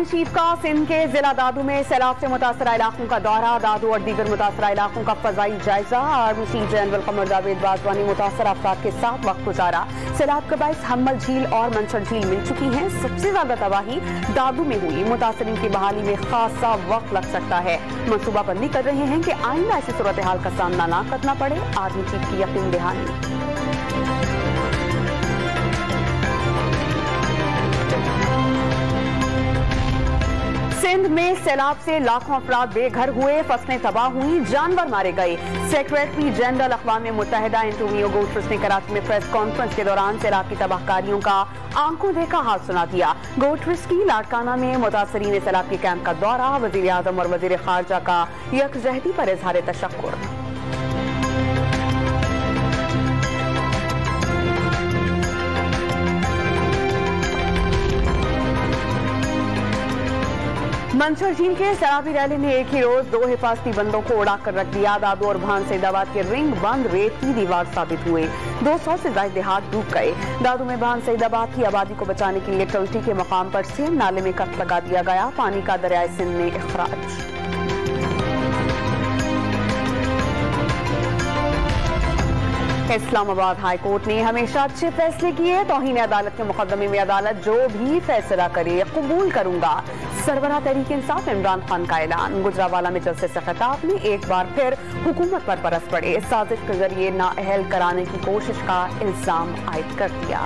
Army chief का सिंध के जिला दादू में सैलाब से मुतासरा इलाकों का दौरा। दादू और दीगर मुतासरा इलाकों का फजाई जायजा। Army chief general Qamar Javed Bajwa ने मुतासरा अफराद के साथ वक्त गुजारा। सैलाब के बाइस हम्मल झील और मंसर झील मिल चुकी हैं। सबसे ज्यादा तबाही दादू में हुई। मुतासरीन की बहाली में खासा वक्त लग सकता है। मनसूबाबंदी कर रहे हैं कि आइंदा ऐसी सूरत हाल का सामना न करना पड़े। आर्मी चीफ की यकीन दहानी। सिंध में सैलाब से लाखों अफराद बेघर हुए, फसलें तबाह हुई, जानवर मारे गए। सेक्रेटरी जनरल अक़वाम मुत्तहिदा एंटोनियो गुटेरेस ने कराची में प्रेस कॉन्फ्रेंस के दौरान सैलाब की तबाहकारियों का आंखों देखा हाल सुना दिया। गुटेरेस की लाड़काना में मुतासरीन सैलाब के कैंप का दौरा। वज़ीर आज़म और वज़ीर ख़ारजा का यकजहती पर इज़हार तशक्कुर। मंसर झील के सैलाबी रैली ने एक ही रोज 2 हिफाजती बंदों को उड़ाकर रख दिया। दादू और भान सईदाबाद के रिंग बंद रेत की दीवार साबित हुए। 200 से ज्यादा देहात डूब गए। दादू में भान सईदाबाद की आबादी को बचाने के लिए टल्टी के मकाम पर से नाले में कट लगा दिया गया। पानी का दरियाए सिंध में इखराज। इस्लामाबाद हाई कोर्ट ने हमेशा अच्छे फैसले किए। तौहीन अदालत के मुकदमे में अदालत जो भी फैसला करे कबूल करूंगा। सरबराह तहरीक इंसाफ इमरान खान का ऐलान। गुजरावाला में जलसे से खिताब में एक बार फिर हुकूमत पर बरस पड़े। साजिश के जरिए नाअहल कराने की कोशिश का इल्जाम आयद कर दिया।